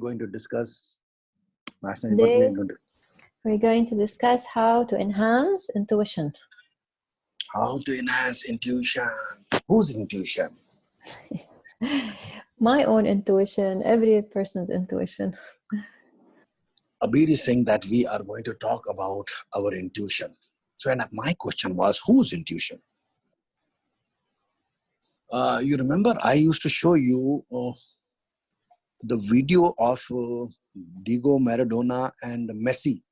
going to discuss Today, we're going to discuss how to enhance intuition. How to enhance intuition. Whose intuition? My own intuition, every person's intuition. Abir is saying that we are going to talk about our intuition. So and my question was, whose intuition? You remember I used to show you the video of Diego Maradona and Messi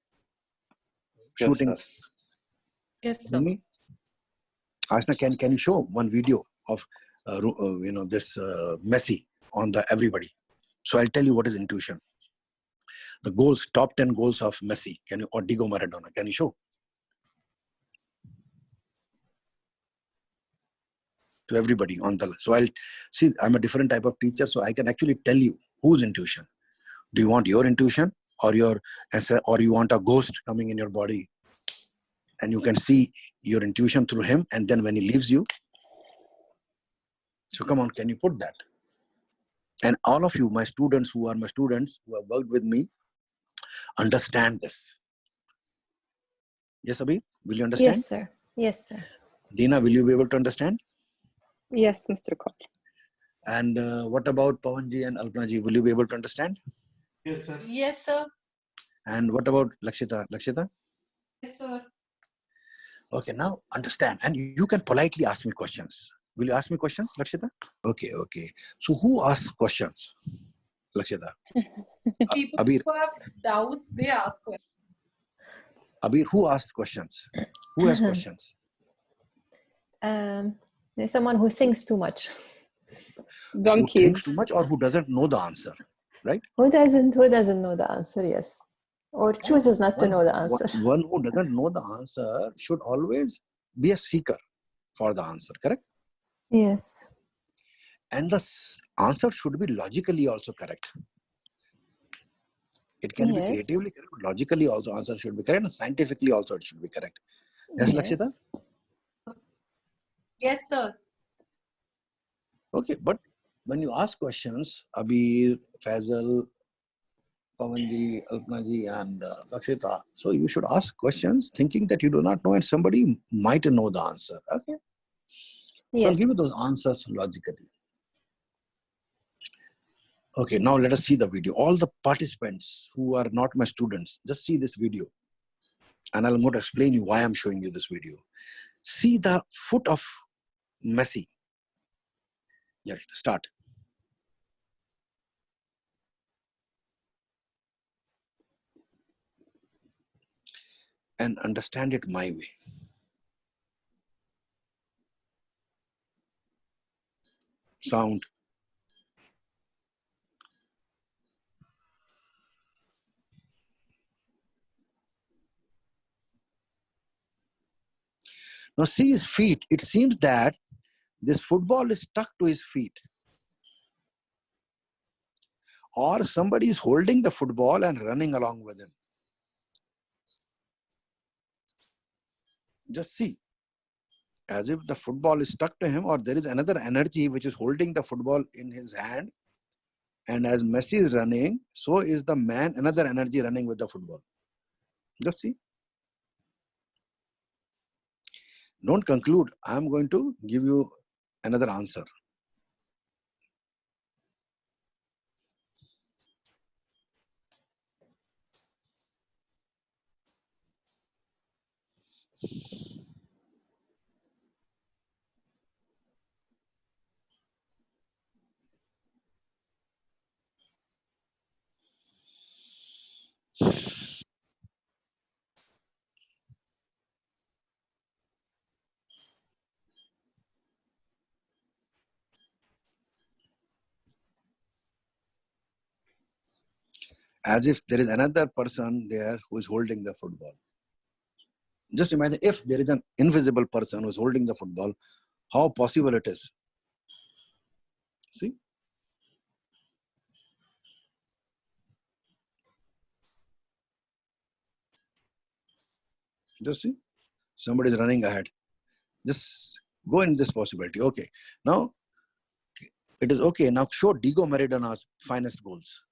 shooting. Yes, sir. Ashna, can you show one video of this Messi on the everybody? So I'll tell you what is intuition. The goals, top 10 goals of Messi, or Diego Maradona, can you show? To everybody on the, so I'll see, I'm a different type of teacher, so I can actually tell you whose intuition. Do you want your intuition or you want a ghost coming in your body and you can see your intuition through him and then when he leaves you? So come on, can you put that? And all of you, my students who have worked with me, understand this. Yes, Abhi? Will you understand? Yes, sir. Yes, sir. Dina, will you be able to understand? Yes, Mr. Kaul. And what about Pawanji and Alpanaji? Will you be able to understand? Yes, sir. Yes, sir. And what about Lakshita? Lakshita? Yes, sir. Okay, now understand. And you can politely ask me questions. Will you ask me questions, Lakshita? Okay. So who asks questions? Lakshita. People Abir. who have doubts, they ask questions. Abir, who asks questions? Who has questions? There's someone who thinks too much. Who thinks too much or who doesn't know the answer, right? Who doesn't know the answer, yes. Or chooses not to know the answer. One who doesn't know the answer should always be a seeker for the answer, correct? Yes. And the answer should be logically also correct. It can be creatively correct, logically also answer should be correct, and scientifically also it should be correct. Yes, Lakshita? Yes, sir. Okay, but when you ask questions, Abir, Faisal, Pawanji, Alpanaji, and Lakshita, so you should ask questions thinking that you do not know and somebody might know the answer. Okay? Yes. So I'll give you those answers logically. Okay, now let us see the video. All the participants who are not my students, just see this video. And I'm going to explain you why I'm showing you this video. See the foot of Messi. Yeah, start. And understand it my way. Sound. Now see his feet. It seems that this football is stuck to his feet. Or somebody is holding the football and running along with him. Just see. As if the football is stuck to him or there is another energy which is holding the football in his hand. And as Messi is running, so is the man, another energy running with the football. Just see. Don't conclude. I'm going to give you another answer. As if there is another person there who is holding the football. Just imagine if there is an invisible person who is holding the football, how possible it is. See? Just see? Somebody is running ahead. Just go in this possibility. Okay. Now, it is okay. Now show Diego Maradona's finest goals.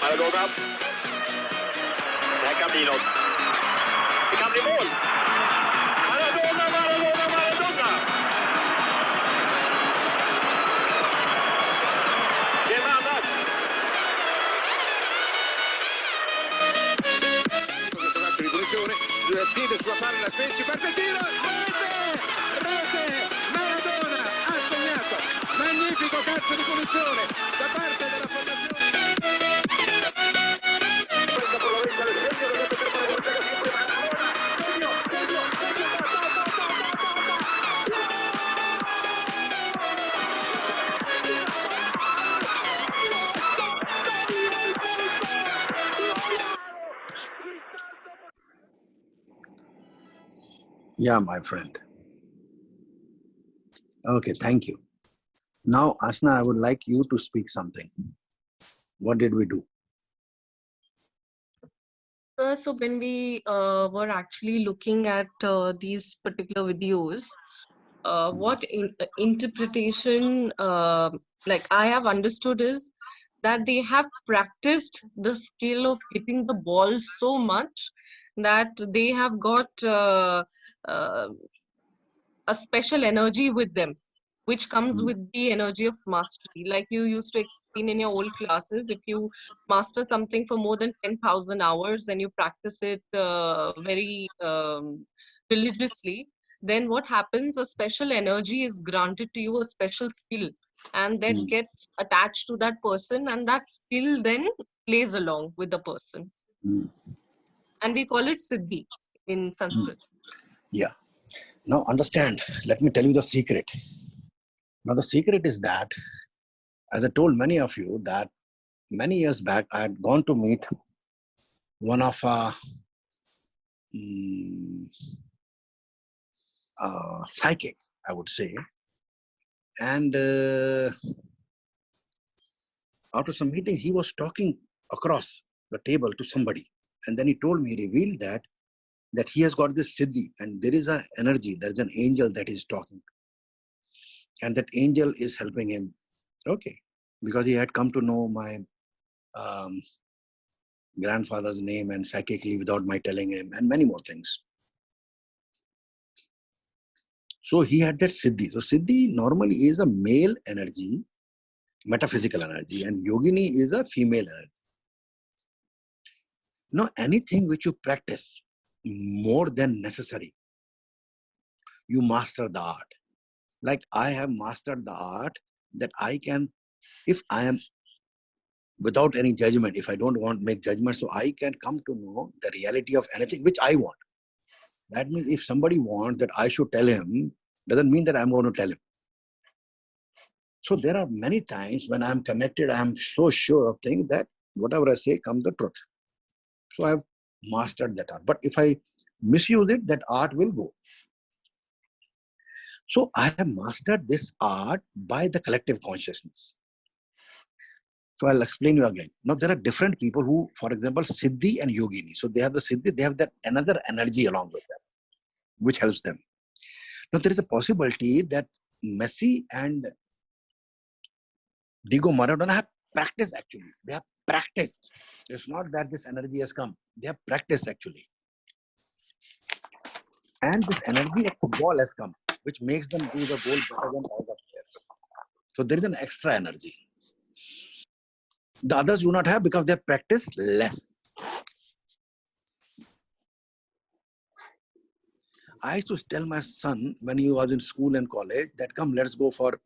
Maradona. Där kan bli något. Det kan bli mål. Maradona, Maradona, Maradona! Det är annat. Questo calcio di punizione, piede sulla palla, Spezia, parte il tiro, rete, Maradona ha segnato, magnifico calcio di punizione da parte della formazione. Yeah, my friend. Okay, thank you. Now, Asna, I would like you to speak something. What did we do? So when we were actually looking at these particular videos, what interpretation like I have understood is that they have practiced the skill of hitting the ball so much that they have got a special energy with them, which comes with the energy of mastery. Like you used to explain in your old classes, if you master something for more than 10,000 hours and you practice it very religiously, then what happens, a special energy is granted to you, a special skill, and that gets attached to that person, and that skill then plays along with the person. And we call it siddhi in Sanskrit. Yeah. Now understand, let me tell you the secret. Now the secret is that, as I told many of you, that many years back I had gone to meet one of psychic, I would say, and after some meeting he was talking across the table to somebody, and then he told me, revealed that he has got this siddhi, and there is an energy, there's an angel that is talking, and that angel is helping him. Okay, because he had come to know my grandfather's name and psychically without my telling him, and many more things. So he had that siddhi. So siddhi normally is a male energy, metaphysical energy, and yogini is a female energy. Now anything which you practice more than necessary, you master the art. Like I have mastered the art that I can, if I am without any judgment, if I don't want to make judgment, so I can come to know the reality of anything which I want. That means if somebody wants that I should tell him, doesn't mean that I'm going to tell him. So there are many times when I'm connected, I'm so sure of things that whatever I say comes the truth. So I have mastered that art. But if I misuse it, that art will go. So I have mastered this art by the collective consciousness. So I'll explain you again. Now there are different people who, for example, Siddhi and Yogini. So they have the Siddhi, they have that another energy along with them, which helps them. Now there is a possibility that Messi and Diego Maradona have practiced actually. They have practiced. It's not that this energy has come. They have practiced actually. And this energy of football has come, which makes them do the goal better than all the players. So there is an extra energy. The others do not have because they have practiced less. I used to tell my son when he was in school and college that come, let's go for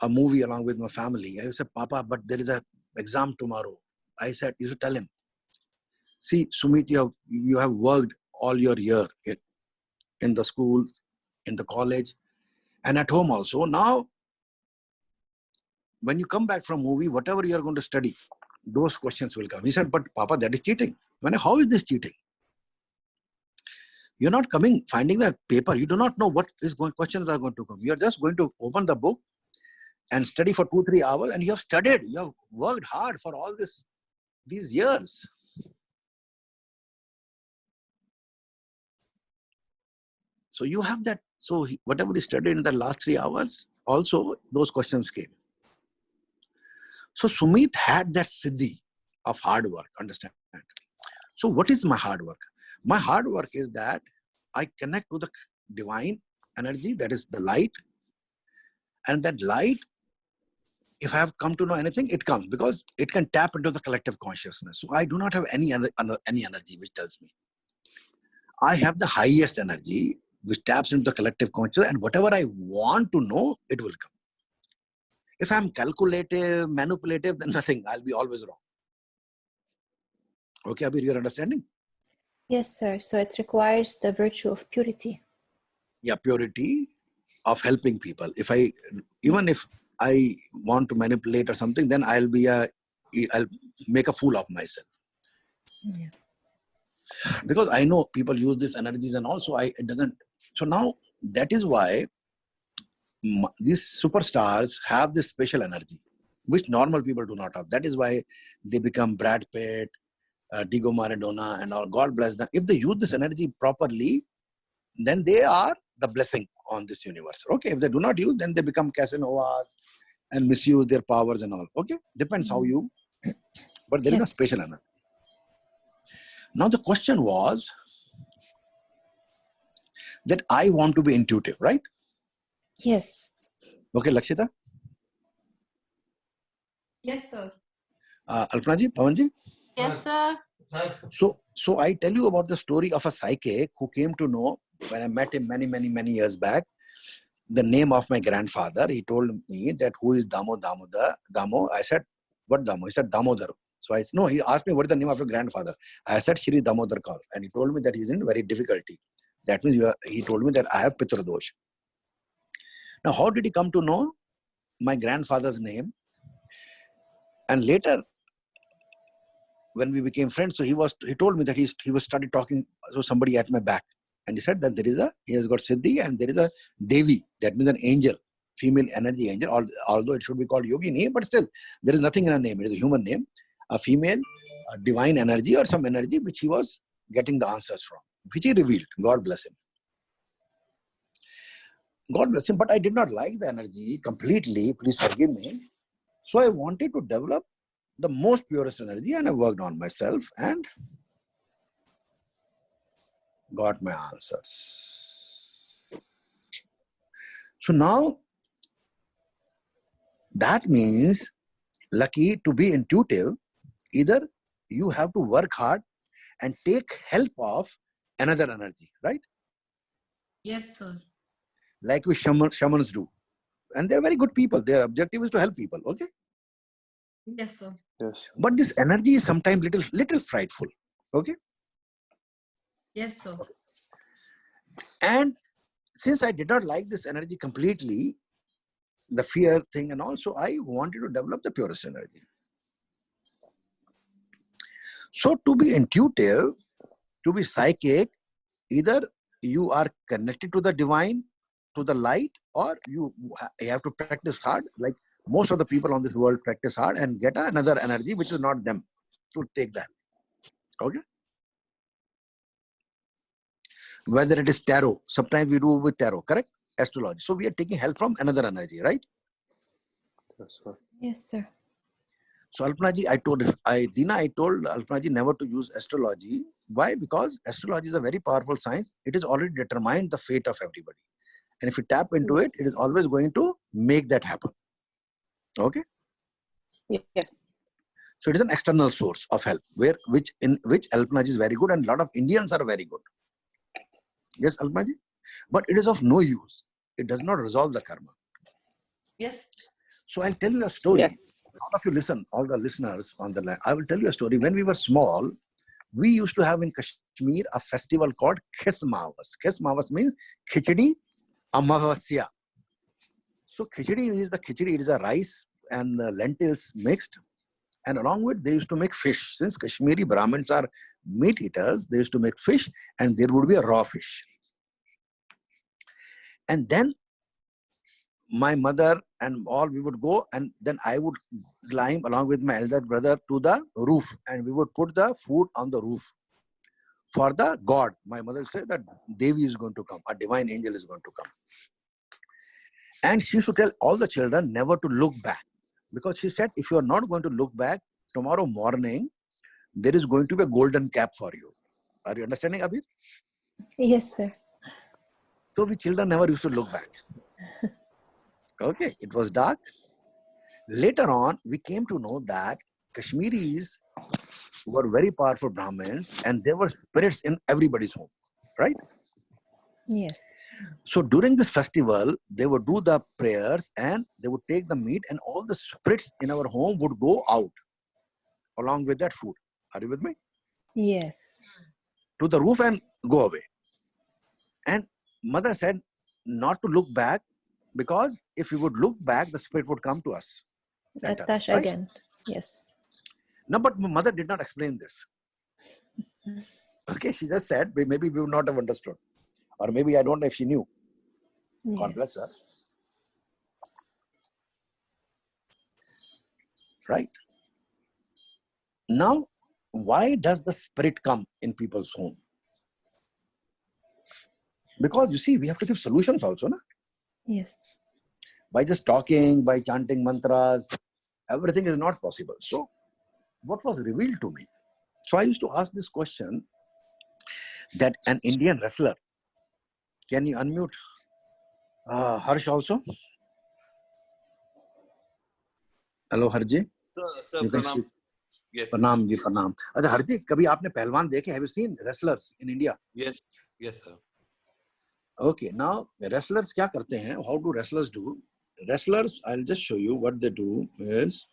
a movie along with my family. I said, Papa, but there is an exam tomorrow. I said, you should tell him. See, Sumit, you have worked all your year in the school, in the college, and at home also. Now, when you come back from movie, whatever you are going to study, those questions will come. He said, but Papa, that is cheating. I mean, how is this cheating? You're not coming, finding that paper. You do not know what questions are going to come. You're just going to open the book and study for 2-3 hours, and you have studied. You have worked hard for all these years. So you have that. So whatever you studied in the last 3 hours, also those questions came. So Sumit had that siddhi of hard work, understand? So what is my hard work? My hard work is that I connect to the divine energy, that is the light. And that light, if I have come to know anything, it comes because it can tap into the collective consciousness. So I do not have any energy which tells me. I have the highest energy which taps into the collective consciousness, and whatever I want to know, it will come. If I'm calculative, manipulative, then nothing. I'll be always wrong. Okay, Abir, you're understanding? Yes, sir. So it requires the virtue of purity. Yeah, purity of helping people. Even if I want to manipulate or something, then I'll make a fool of myself. Yeah. Because I know people use these energies and also it doesn't. So now that is why these superstars have this special energy, which normal people do not have. That is why they become Brad Pitt, Diego Maradona and all. God bless them. If they use this energy properly, then they are the blessing on this universe. Okay, if they do not use, then they become Casanova and misuse their powers and all. Okay, depends how you, but there is a special energy. Now the question was that I want to be intuitive, right? Yes. Okay, Lakshita? Yes, sir. Alpana ji, Pawan ji? Yes, sir. So I tell you about the story of a psychic who came to know when I met him many years back, the name of my grandfather. He told me that who is Damo. I said, what Damo? He said Damodar. So I said, no, he asked me what is the name of your grandfather. I said Shri Damodar Kaur, and he told me that he's in very difficulty. That means he told me that I have Pitra Dosh. Now, how did he come to know my grandfather's name? And later, when we became friends, so he told me that he started talking to somebody at my back, and he said that he has got Siddhi and there is a Devi, that means an angel, female energy angel, although it should be called Yogini, but still there is nothing in her name. It is a human name, a female, a divine energy or some energy which he was getting the answers from, which he revealed. God bless him. God bless him, but I did not like the energy completely. Please forgive me. So I wanted to develop the most purest energy, and I worked on myself and got my answers. So now that means, Lucky, to be intuitive, either you have to work hard and take help of another energy, right? Yes, sir. Like we shamans do. And they're very good people. Their objective is to help people, okay? Yes, sir. Yes. But this energy is sometimes little frightful, okay? Yes, sir. And since I did not like this energy completely, the fear thing and also, I wanted to develop the purest energy. So to be intuitive, to be psychic, either you are connected to the divine, to the light, or you have to practice hard, like most of the people on this world practice hard and get another energy which is not them to take that. Okay. Whether it is tarot, sometimes we do with tarot, correct? Astrology. So we are taking help from another energy, right? Yes, sir. Yes, sir. So Alpanaji, I told Alpanaji never to use astrology. Why? Because astrology is a very powerful science. It is already determined the fate of everybody. And if you tap into it, it is always going to make that happen. Okay? Yes. So it is an external source of help, which Alpanaji is very good, and a lot of Indians are very good. Yes, Alpanaji? But it is of no use. It does not resolve the karma. Yes. So I'll tell you a story. Yes. All of you listen, all the listeners on the line. I will tell you a story. When we were small, we used to have in Kashmir a festival called Kismavas. Kismavas means Khichdi Amavasya. So Khichdi is the khichdi. It is a rice and lentils mixed. And along with, they used to make fish. Since Kashmiri Brahmins are meat eaters, they used to make fish, and there would be a raw fish. And then my mother and all, we would go, and then I would climb along with my elder brother to the roof, and we would put the food on the roof for the god. My mother said that Devi is going to come, a divine angel is going to come. And she used to tell all the children never to look back, because she said, if you are not going to look back, tomorrow morning, there is going to be a golden cap for you. Are you understanding, Abhi? Yes, sir. So we children never used to look back. Okay, it was dark. Later on, we came to know that Kashmiris were very powerful Brahmins, and there were spirits in everybody's home, right? Yes. So during this festival, they would do the prayers, and they would take the meat, and all the spirits in our home would go out along with that food. Are you with me? Yes. To the roof and go away. And mother said not to look back, because if we would look back, the spirit would come to us. Attach right? again. Yes. No, but my mother did not explain this. Okay, she just said, maybe we would not have understood. Or maybe I don't know if she knew. God Yes. bless her. Right? Now, why does the spirit come in people's home? Because you see, we have to give solutions also, na? Yes. By just talking, by chanting mantras, everything is not possible. So, what was revealed to me? So, I used to ask this question, that an Indian wrestler, can you unmute Harsh also? Hello, Harji. Sir, You can pranam. speak. Yes. Pranam ji, pranam. अच्छा हरजी, कभी आपने पहलवान देखे? Have you seen wrestlers in India? Yes. Yes, sir. Okay, now wrestlers क्या करते हैं? How do wrestlers do? Wrestlers, I'll just show you what they do is.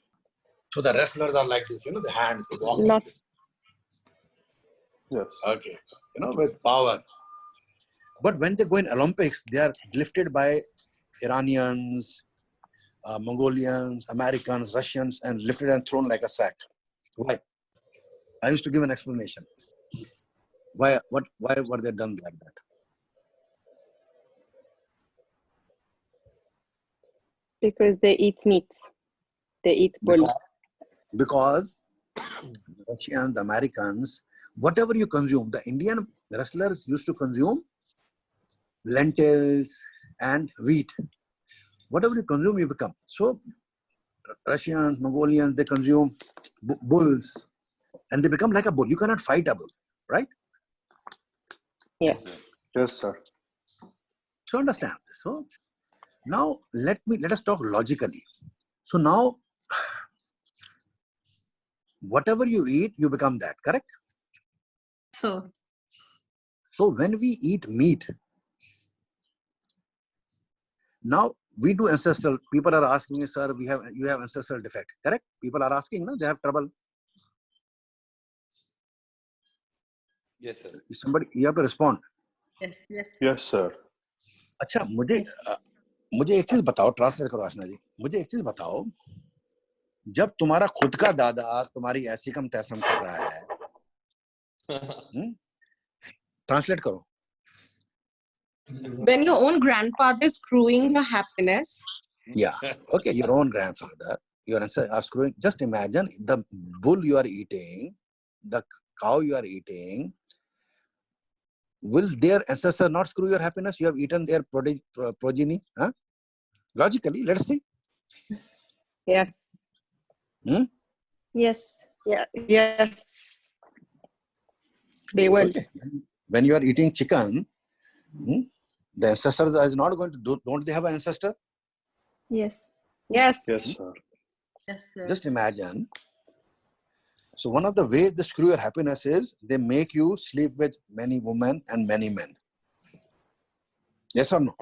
So the wrestlers are like this, the hands, they walk. Not. Yes. Okay, with power. But when they go in Olympics, they are lifted by Iranians, Mongolians, Americans, Russians, and lifted and thrown like a sack. Why? I used to give an explanation. Why were they done like that? Because they eat meat. They eat bull. Because Russians, the Americans, whatever you consume, the Indian wrestlers used to consume lentils and wheat. Whatever you consume, you become. So Russians, Mongolians, they consume bulls, and they become like a bull. You cannot fight a bull, right? Yes. Yes, sir. So understand this. So now let us talk logically. So now, whatever you eat, you become that, correct? So. So when we eat meat, now we do ancestral. People are asking me, sir, you have ancestral defect, correct? People are asking, no, they have trouble. Yes, sir. Somebody, you have to respond. Yes, yes. Yes, sir. अच्छा मुझे एक चीज बताओ, translate करो आशना जी, मुझे एक चीज बताओ, जब तुम्हारा खुद का दादा तुम्हारी ऐसी कम तैसम कर रहा है, Translate karo. When your own grandfather is screwing your happiness, Yeah. Okay. Your own grandfather, your ancestors are screwing. Just imagine the bull you are eating, the cow you are eating. Will their ancestors not screw your happiness? You have eaten their progeny. Huh? Logically, let's see. Yes. Yes. Yeah. Yes. They will. Okay. When you are eating chicken, the ancestor is not going to do. Don't they have an ancestor? Yes. Yes. Yes, sir. Yes, sir. Just imagine. So one of the ways they screw your happiness is they make you sleep with many women and many men. Yes or no?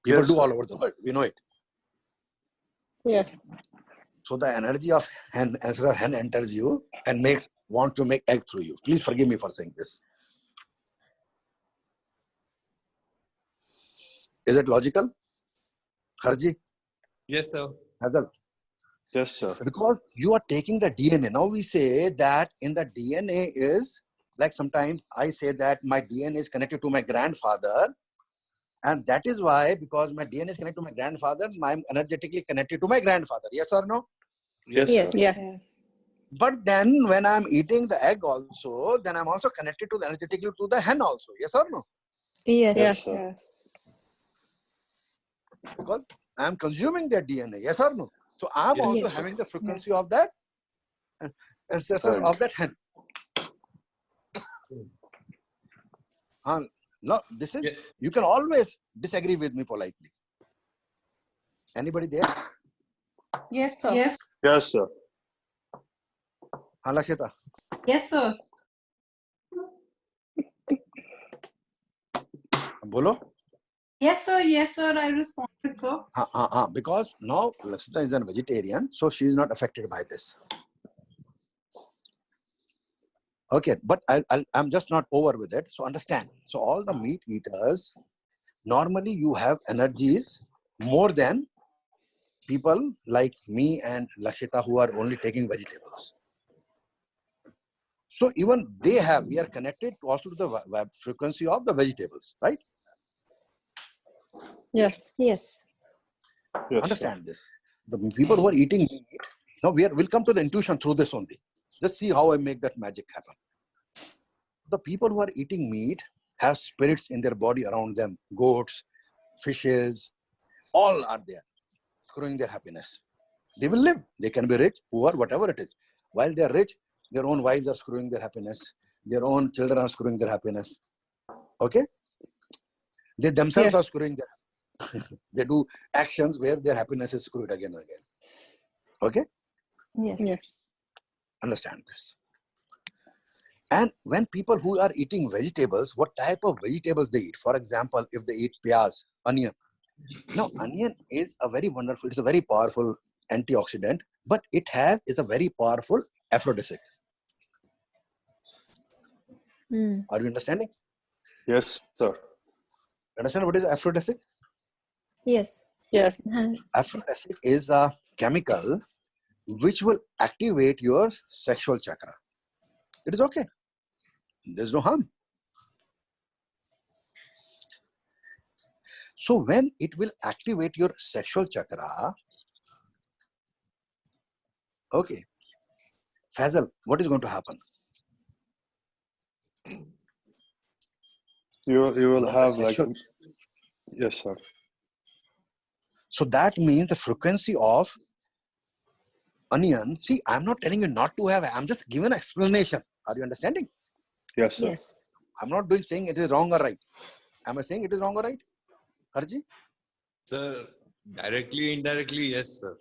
People Yes, do sir. all over the world. We know it. Yes. So the energy of hen, ancestor hen enters you and wants to make egg through you. Please forgive me for saying this. Is it logical? Harji? Yes, sir. Hazal? Yes, sir. Because you are taking the DNA. Now we say that in the DNA is, like sometimes I say that my DNA is connected to my grandfather. And that is why, because my DNA is connected to my grandfather, I'm energetically connected to my grandfather. Yes or no? Yes, Yes. sir. Yeah. But then when I'm eating the egg also, then I'm also connected to energetically to the hen also. Yes or no? Yes. Yes, sir. Because I'm consuming their DNA. Yes or no? So I'm Yes, also Yes. having the frequency of that ancestors Right. of that hen. No, this is, Yes. you can always disagree with me politely. Anybody there? Yes, sir. Yes. Yes, sir. Lakshita. Yes, sir. Bolo? Yes, sir. Yes, sir. I responded, sir. Because now Lakshita is a vegetarian, so she is not affected by this. Okay, but I'm just not over with it. So understand. So all the meat eaters, normally you have energies more than people like me and Lakshita who are only taking vegetables. So even we are connected also to the frequency of the vegetables, right? Yes. Yes. Yes, Understand this. The people who are eating meat, now we'll come to the intuition through this only. Just see how I make that magic happen. The people who are eating meat have spirits in their body around them. Goats, fishes, all are there, screwing their happiness. They will live. They can be rich, poor, whatever it is. While they are rich, their own wives are screwing their happiness. Their own children are screwing their happiness. Okay? They themselves are screwing their They do actions where their happiness is screwed again and again. Okay? Yes. Yes. Understand this. And when people who are eating vegetables, what type of vegetables they eat? For example, if they eat piyaz, onion. Now, onion is a very wonderful, it's a very powerful antioxidant, but is a very powerful aphrodisiac. Are you understanding? Yes, sir. Understand what is aphrodisiac? Yes. Yes. Aphrodisiac is a chemical which will activate your sexual chakra. It is okay. There's no harm. So when it will activate your sexual chakra, okay, Fazal, what is going to happen? You will When have the like, sexual, yes, sir. so that means the frequency of onion. See, I'm not telling you not to have it. I'm just giving an explanation. Are you understanding? Yes, sir. Yes. I'm not saying it is wrong or right. Am I saying it is wrong or right? Harji? Sir, directly, indirectly, yes, sir.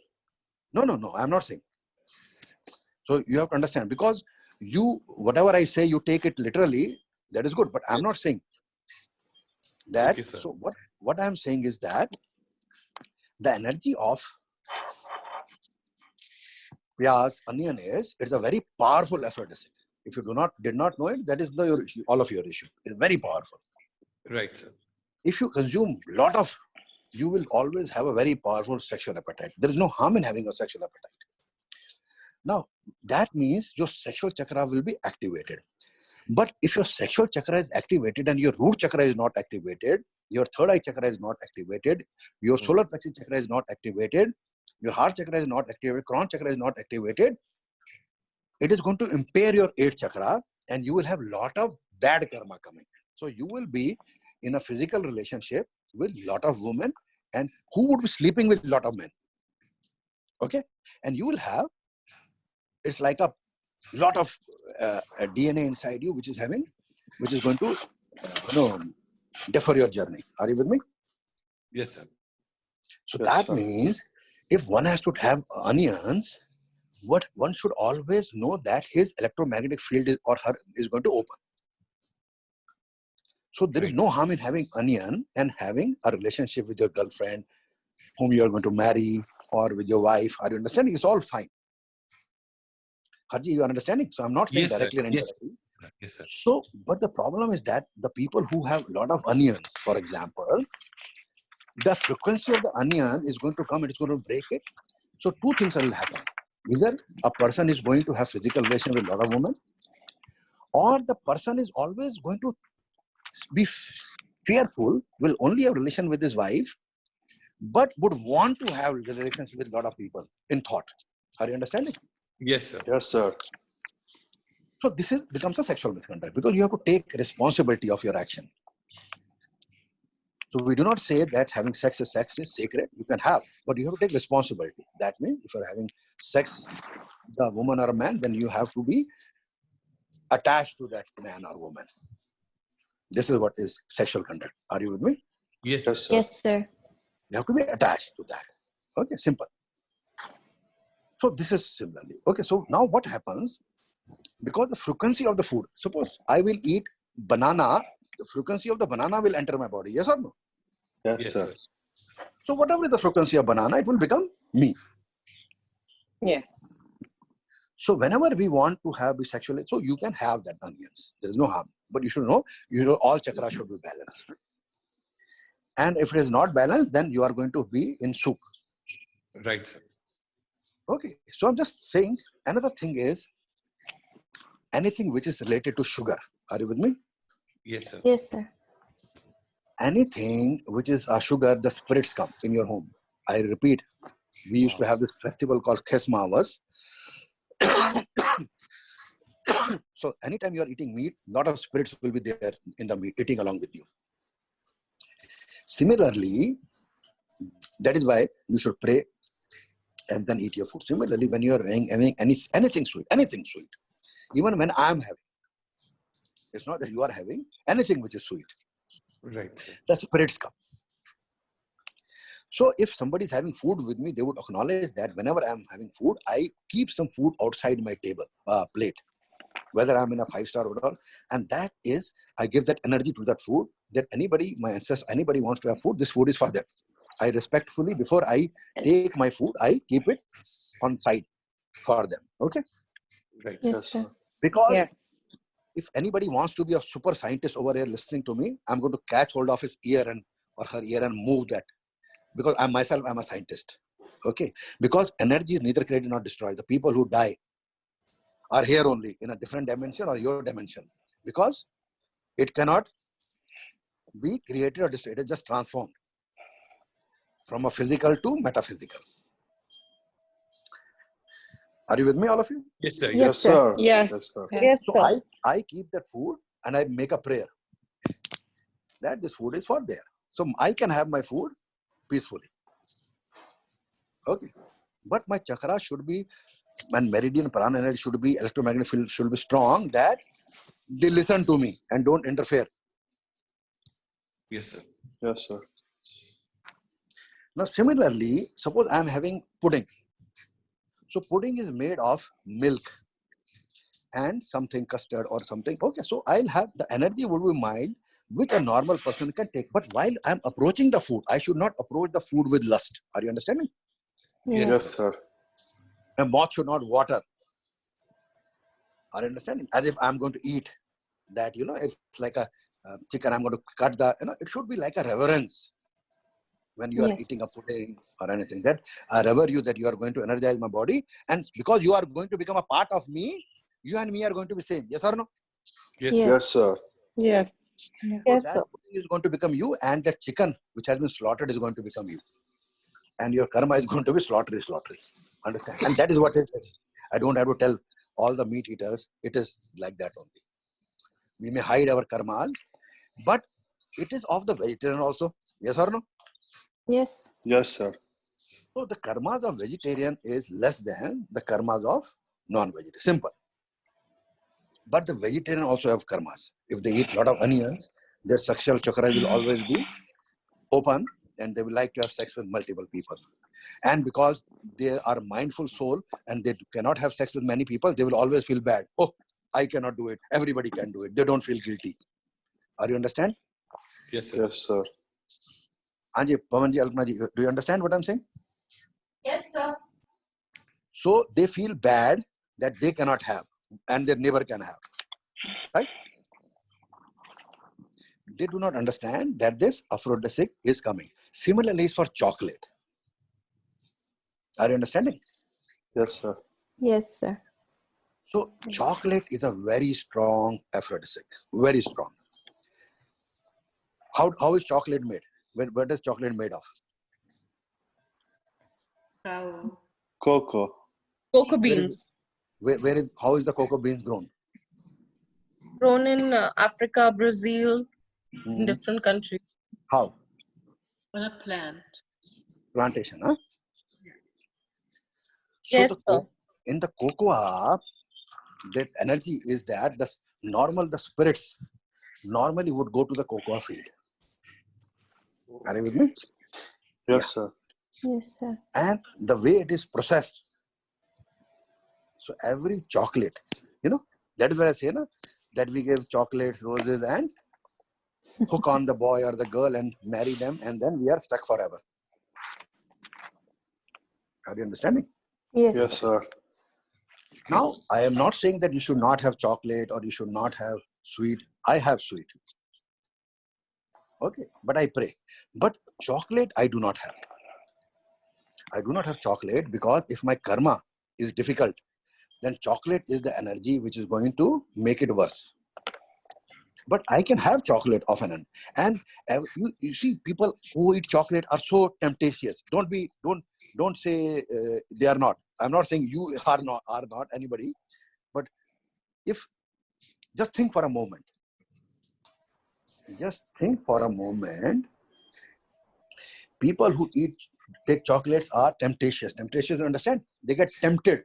No. I'm not saying. So you have to understand, because whatever I say, you take it literally. That is good. But I'm not saying that. Okay, sir. So what I'm saying is that the energy of piyaz, onion it's a very powerful aphrodisiac. If you did not know it, that is all of your issue. It's very powerful. Right, sir. If you consume you will always have a very powerful sexual appetite. There is no harm in having a sexual appetite. Now, that means your sexual chakra will be activated. But if your sexual chakra is activated and your root chakra is not activated, your third eye chakra is not activated, your solar plexus chakra is not activated, your heart chakra is not activated, crown chakra is not activated, it is going to impair your 8th chakra and you will have lot of bad karma coming. So you will be in a physical relationship with lot of women and who would be sleeping with lot of men. Okay? And you will have, it's like a lot of a DNA inside you which is going to defer your journey. Are you with me? Yes, sir. So Yes, that sir. means if one has to have onions, what one should always know that his electromagnetic field is going to open. So there is Right. no harm in having onion and having a relationship with your girlfriend whom you are going to marry or with your wife. Are you understanding? It's all fine. Haji, you are understanding? So I'm not saying Yes, sir. directly and Yes. indirectly. Yes, sir. So, but the problem is that the people who have a lot of onions, for example, the frequency of the onion is going to come and it's going to break it. So two things will happen. Either a person is going to have physical relation with a lot of women, or the person is always going to be fearful, will only have relation with his wife, but would want to have relations with a lot of people in thought. Are you understanding? Yes, sir. Yes, sir. So this becomes a sexual misconduct because you have to take responsibility of your action. So we do not say that having sex is sacred. You can have, but you have to take responsibility. That means if you're having sex with a woman or a man, then you have to be attached to that man or woman. This is what is sexual conduct. Are you with me? Yes, Yes, sir. sir. Yes, sir. You have to be attached to that. Okay, simple. So this is similarly. Okay, so now what happens? Because the frequency of the food, suppose I will eat banana, the frequency of the banana will enter my body. Yes or no? Yes, Yes, sir. sir. So whatever is the frequency of banana, it will become me. Yes. So whenever we want to have the sexual, so you can have that onions. There is no harm. But you should know, all chakras should be balanced. And if it is not balanced, then you are going to be in soup. Right, sir. Okay. So I'm just saying, another thing is, anything which is related to sugar. Are you with me? Yes, sir. Yes, sir. Anything which is a sugar, the spirits come in your home. I repeat, we used to have this festival called Kesmavas. So anytime you are eating meat, lot of spirits will be there in the meat, eating along with you. Similarly, that is why you should pray and then eat your food. Similarly, when you are having anything sweet, even when I am having, it's not that you are having anything which is sweet. Right, sir. The spirits come. So if somebody is having food with me, they would acknowledge that whenever I am having food, I keep some food outside my table, plate, whether I'm in a 5-star hotel, and that is, I give that energy to that food, that anybody, my ancestors, anybody wants to have food, this food is for them. I respectfully, before I take my food, I keep it on side for them. Okay? Right, Yes, sir. sir. Because Yeah. if anybody wants to be a super scientist over here listening to me, I'm going to catch hold of his ear or her ear and move that. Because I'm a scientist. Okay? Because energy is neither created nor destroyed. The people who die are here only in a different dimension or your dimension. Because it cannot be created or destroyed. It is just transformed from a physical to metaphysical. Are you with me, all of you? Yes, sir. Yes, Yes, sir. sir. Yes. Yes, sir. Yes, So sir. I keep that food and I make a prayer that this food is for there. So I can have my food peacefully. Okay. But my chakra should be, and meridian prana energy should be, electromagnetic field should be strong, that they listen to me and don't interfere. Yes, sir. Yes, sir. Now similarly, suppose I am having pudding. So pudding is made of milk and something custard or something. Okay, so I'll have the energy would be mild, which a normal person can take. But while I'm approaching the food, I should not approach the food with lust. Are you understanding? Yes. Yes, sir. A mouth should not water. Are you understanding? As if I'm going to eat that, it's like a chicken. I'm going to cut it should be like a reverence when you are eating a Yes. pudding or anything. That I revere you, that you are going to energize my body. And because you are going to become a part of me, you and me are going to be same. Yes or no? Yes, Yes. sir. Yes, sir. Yes. So Yes, that sir. pudding is going to become you, and that chicken which has been slaughtered is going to become you. And your karma is going to be slaughtery. Understand? And that is what it is. I don't have to tell all the meat eaters. It is like that only. We may hide our karmas, but it is of the vegetarian also. Yes or no? Yes. Yes, sir. So the karmas of vegetarian is less than the karmas of non-vegetarian. Simple. But the vegetarian also have karmas. If they eat a lot of onions, their sexual chakra will always be open, and they will like to have sex with multiple people. And because they are mindful soul and they cannot have sex with many people, they will always feel bad. Oh, I cannot do it. Everybody can do it. They don't feel guilty. Are you understand? Yes, sir. Yes, sir. Anji, Pavanji, Alpnaji, do you understand what I'm saying? Yes, sir. So they feel bad that they cannot have and their neighbor can have. Right? They do not understand that this aphrodisiac is coming. Similarly, is for chocolate. Are you understanding? Yes, sir. Yes, sir. So chocolate is a very strong aphrodisiac. Very strong. How is chocolate made? What is chocolate made of? Cow. Cocoa. Cocoa Where is beans. how is the cocoa beans grown? Grown in Africa, Brazil, in Mhm. different countries. How? On a plant. Plantation, huh? So Yes, sir. in the cocoa, that energy is that the spirits normally would go to the cocoa field. Are you with me? Yes, sir. Yes, sir. And the way it is processed. So every chocolate, that is why I say that we give chocolate, roses, and hook on the boy or the girl and marry them, and then we are stuck forever. Are you understanding? Yes. Yes, sir. Now, I am not saying that you should not have chocolate or you should not have sweet. I have sweet. Okay, but I pray. But chocolate, I do not have. I do not have chocolate because if my karma is difficult, then chocolate is the energy which is going to make it worse. But I can have chocolate off and on. And you see, people who eat chocolate are so temptatious. Don't say they are not. I'm not saying you are not anybody. But if just think for a moment. Just think for a moment. People who take chocolates are temptatious. Temptatious, you understand? They get tempted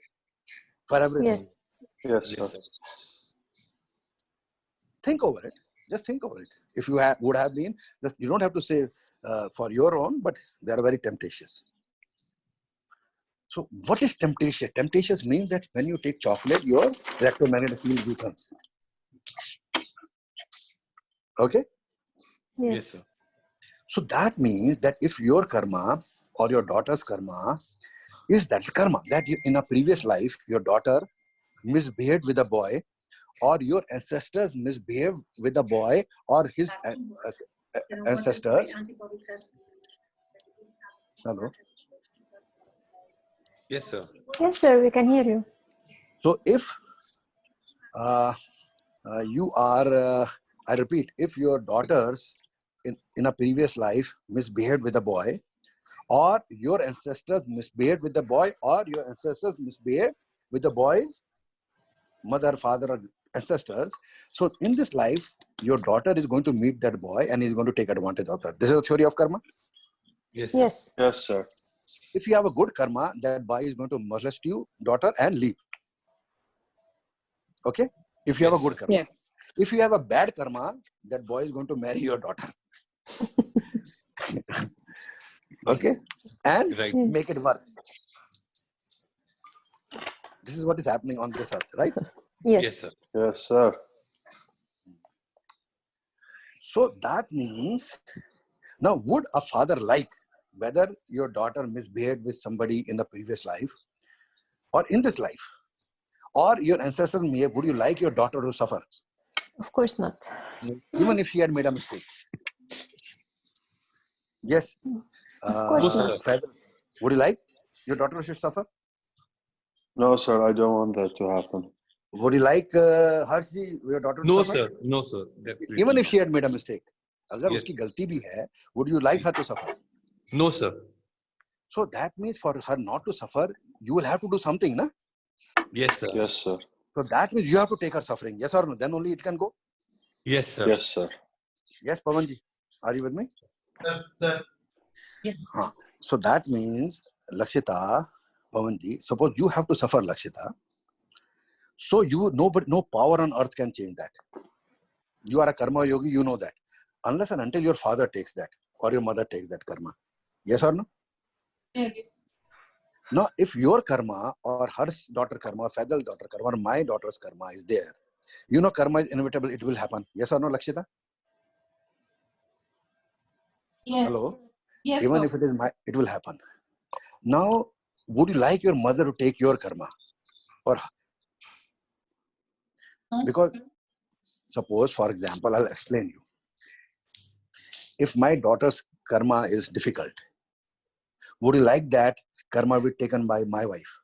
for everything. Yes. Yes, Yes, sir. sir. Think over it. Just think over it. If you would have been, you don't have to say for your own, but they are very temptatious. So what is temptation? Temptatious means that when you take chocolate, your electromagnetic field weakens. Okay? Yes. Yes, sir. So that means that if your karma or your daughter's karma is that karma, that in a previous life, your daughter misbehaved with a boy, or your ancestors misbehaved with a boy or his ancestors. Hello? Yes, sir. Yes, sir. We can hear you. So if you are, I repeat, if your daughters in a previous life misbehaved with a boy, or your ancestors misbehaved with the boy, or your ancestors misbehaved with the boy's mother, father, or ancestors. So in this life, your daughter is going to meet that boy and is going to take advantage of that. This is the theory of karma. Yes, sir. Yes. Yes, sir. If you have a good karma, that boy is going to molest you, daughter, and leave. Okay? If you have a Yes, good sir. karma. Yes. If you have a bad karma, that boy is going to marry your daughter. Okay? And Right. make it worse. This is what is happening on this earth, right? Yes. Yes, sir. Yes, sir. So that means, now would a father like whether your daughter misbehaved with somebody in the previous life or in this life, or your ancestors may, would you like your daughter to suffer? Of course not. Even if she had made a mistake. Yes. Of course No, not. sir. Would you like your daughter should suffer? No, sir. I don't want that to happen. Would you like Harshi, your daughter to No, suffer? sir. No, sir. Definitely Even if not. she had made a mistake. अगर Yes. उसकी गलती भी है, would you like her to suffer? No, sir. So that means for her not to suffer, you will have to do something, na? Yes, sir. Yes, sir. So that means you have to take her suffering. Yes or no? Then only it can go. Yes, sir. Yes, sir. Yes, Pavanji. Are you with me? Yes. So that means Lakshita, Pavanji, suppose you have to suffer, Lakshita. So no power on earth can change that. You are a karma yogi, you know that. Unless and until your father takes that or your mother takes that karma. Yes or no? Yes. Now, if your karma or her daughter karma or Faisal's daughter karma or my daughter's karma is there, you know karma is inevitable, it will happen. Yes or no, Lakshita? Yes. Hello? Yes. Even sir. if it is it will happen. Now, would you like your mother to take your karma? Or because suppose, for example, I'll explain you. If my daughter's karma is difficult, would you like that karma be taken by my wife?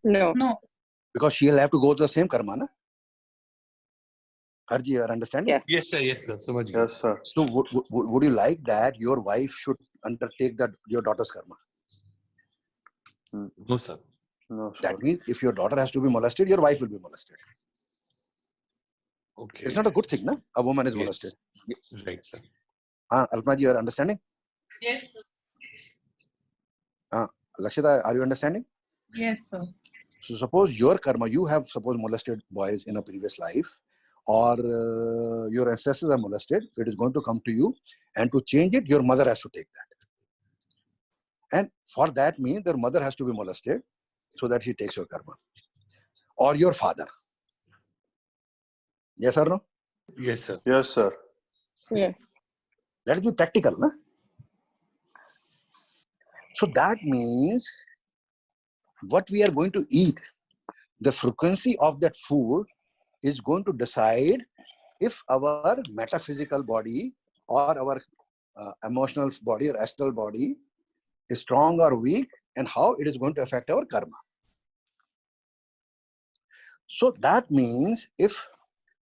No. No. Because she'll have to go to the same karma, na? Harji, you are understanding? Yes. Yes, sir. Yes, sir. समझ गया. Yes, sir. So would you like that your wife should undertake that your daughter's karma? No, sir. No, sir. That means if your daughter has to be molested, your wife will be molested. Okay. It's not a good thing, na? A woman is Yes. molested. Right, sir. Alpna ji, you are understanding? Yes. Lakshita, are you understanding? Yes, sir. So suppose your karma, you have molested boys in a previous life, or your ancestors are molested, it is going to come to you, and to change it, your mother has to take that. And for that means their mother has to be molested so that she takes your karma. Or your father. Yes or no? Yes, sir. Yes, sir. Yeah. Let it be practical, na? So that means what we are going to eat, the frequency of that food is going to decide if our metaphysical body or our emotional body or astral body is strong or weak, and how it is going to affect our karma. So that means if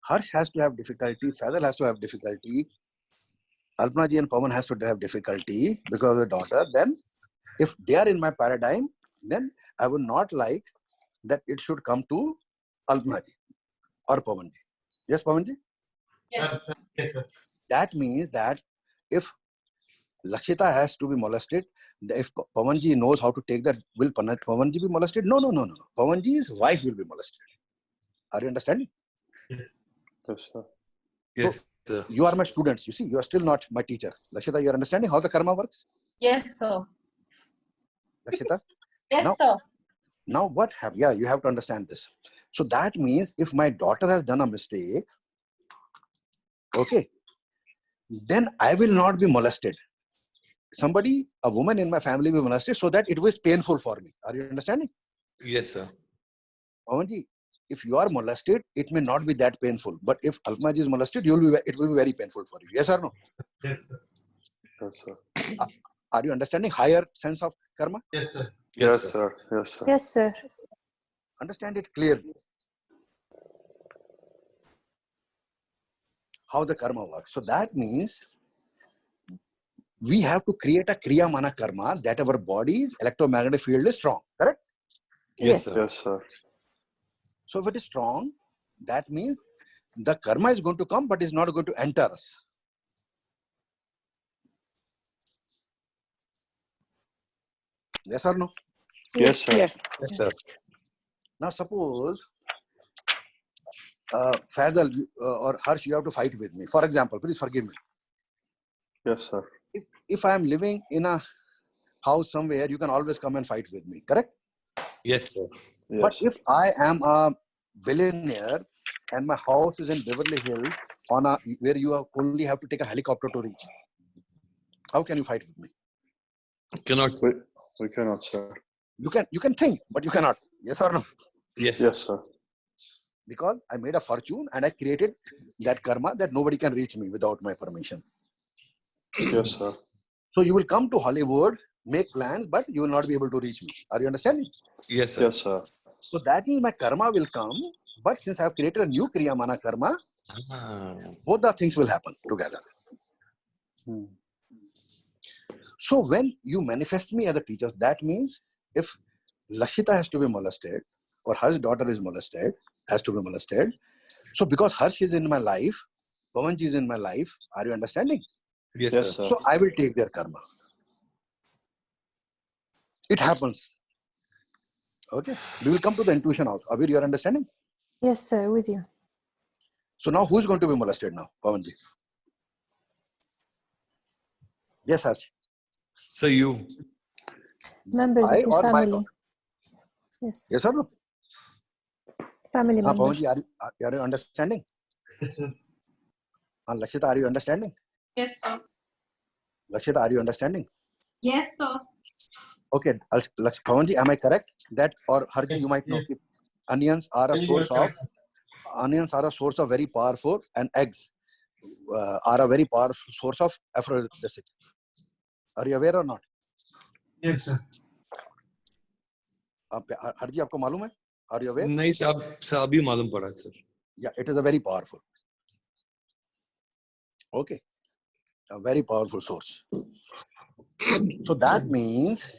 Harsh has to have difficulty, Faisal has to have difficulty, Alpna ji and Pawan has to have difficulty because of the daughter, then if they are in my paradigm, then I would not like that it should come to Alpna ji or Pawan ji. Yes, Pawan ji? Yes, sir. Yes, sir. That means that if Lakshita has to be molested, if Pawan ji knows how to take that, will Pawan ji be molested? No. Pawan ji's wife will be molested. Are you understanding? Yes. Yes, sir. Yes, sir. You are my students. You see, you are still not my teacher. Lakshita, you are understanding how the karma works? Yes, sir. Lakshita? Yes, Now- sir. Now what have, yeah, you have to understand this. So that means if my daughter has done a mistake, okay, then I will not be molested. Somebody, a woman in my family will be molested so that it was painful for me. Are you understanding? Yes, sir. Pawanji, if you are molested, it may not be that painful. But if Alpna ji is molested, it will be very painful for you. Yes or no? Yes, sir. Yes, sir. Are you understanding higher sense of karma? Yes, sir. Yes, sir. Yes, sir. Yes, sir. Understand it clearly. How the karma works. So that means we have to create a kriya mana karma that our body's electromagnetic field is strong. Correct? Yes, sir. Yes, sir. So if it is strong, that means the karma is going to come, but is not going to enter us. Yes or no? Yes, sir. Yes. Yes, sir. Now suppose Faisal or Harsh, you have to fight with me. For example, please forgive me. Yes, sir. If I am living in a house somewhere, you can always come and fight with me. Correct? Yes, sir. Yes, But sir. if I am a billionaire and my house is in Beverly Hills where you only have to take a helicopter to reach, how can you fight with me? Cannot. We cannot, sir. You can think, but you cannot. Yes or no? Yes, Yes, sir. Because I made a fortune and I created that karma that nobody can reach me without my permission. Yes, sir. So you will come to Hollywood, make plans, but you will not be able to reach me. Are you understanding? Yes, sir. Yes, sir. So that means my karma will come, but since I have created a new Kriyamana karma, both the things will happen together. So when you manifest me as a teacher, that means if Lakshita has to be molested or Harsh's daughter is molested, has to be molested. So because Harsh is in my life, Pawanji is in my life, are you understanding? Yes, Yes, sir. sir. So I will take their karma. It happens. Okay. We will come to the intuition also. Abir, you are understanding? Yes, sir, with you. So now who is going to be molested now? Pawanji. Yes, Harsh. So you. Members I of your or my family. daughter. Yes. Yes or no? Family members. Pawanji, are you understanding? Yes, sir. Lakshita, are you understanding? Yes, sir. Lakshita, are you understanding? Yes, sir. Okay, Pawanji, am I correct? That or Harji, you might know. Yes. Onions are a You are source of very powerful, and eggs are a very powerful source of aphrodisiac. Are you aware or not? Yes, sir. Harji, आपको मालूम है? Are you aware? नहीं sir अभी मालूम पड़ा sir. Yeah, it is a very powerful. Okay, a very powerful source. So that means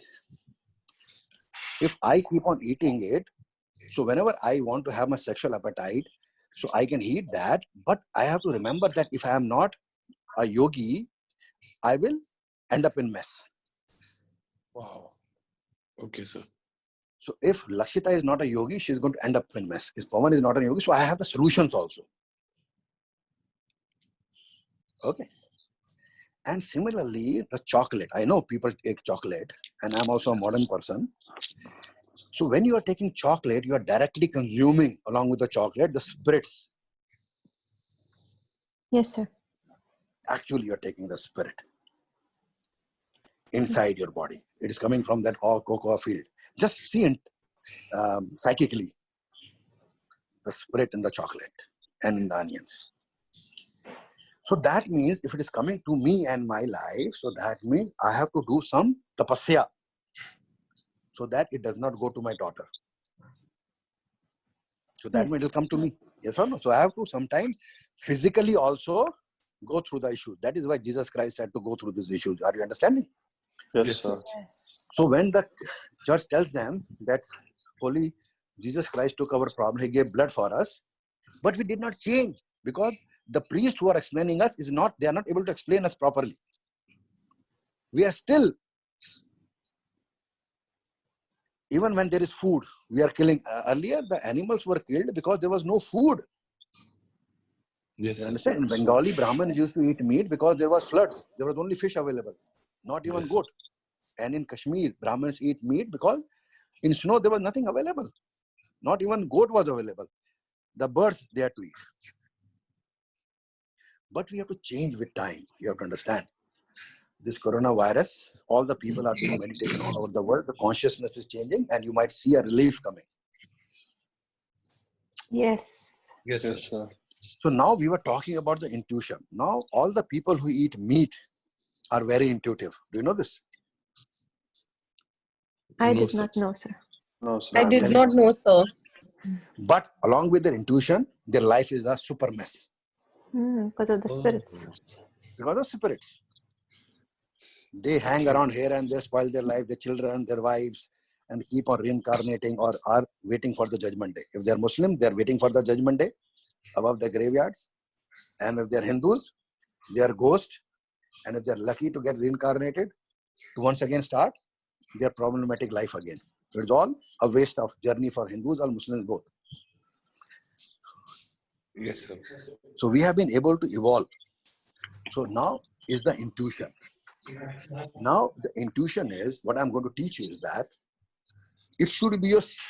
if I keep on eating it, so whenever I want to have my sexual appetite, so I can eat that, but I have to remember that if I am not a yogi, I will end up in mess. Wow. Okay, sir. So if Lakshita is not a yogi, she is going to end up in mess. If Pawan is not a yogi, so I have the solutions also. Okay. And similarly, the chocolate. I know people take chocolate, and I'm also a modern person. So when you are taking chocolate, you are directly consuming, along with the chocolate, the spirits. Yes, sir. Actually, you are taking the spirit inside your body. It is coming from that cocoa field. Just see it psychically, the spirit in the chocolate and in the onions. So that means if it is coming to me and my life, so that means I have to do some tapasya so that it does not go to my daughter. So that Yes. means it will come to me. Yes or no? So I have to sometimes physically also go through the issue. That is why Jesus Christ had to go through these issues. Are you understanding? Yes, Yes, sir. Yes. So when the church tells them that Holy Jesus Christ took our problem, he gave blood for us, but we did not change because the priests who are explaining us they are not able to explain us properly. We are still, even when there is food, we are killing. Earlier, the animals were killed because there was no food. Yes, You sir. understand? In Bengali, Brahmins used to eat meat because there was floods. There was only fish available, not even Yes, goat. And in Kashmir, Brahmins eat meat because in snow there was nothing available. Not even goat was available. The birds they had to eat. But we have to change with time. You have to understand. This coronavirus, all the people are doing meditation all over the world. The consciousness is changing and you might see a relief coming. Yes. Yes, Yes, sir. sir. So now we were talking about the intuition. Now all the people who eat meat are very intuitive. Do you know this? I No, did sir. not know, sir. No, sir. I I'm did telling not you. know, sir. But along with their intuition, their life is a super mess. Because of the spirits. Because of spirits. They hang around here and there, spoil their life, their children, their wives, and keep on reincarnating or are waiting for the judgment day. If they're Muslim, they're waiting for the judgment day above the graveyards. And if they're Hindus, they are ghosts. And if they're lucky to get reincarnated, to once again start their problematic life again. So it's all a waste of journey for Hindus or Muslims both. Yes, sir. So we have been able to evolve. So now is the intuition. Now the intuition is, what I'm going to teach you is that it should be your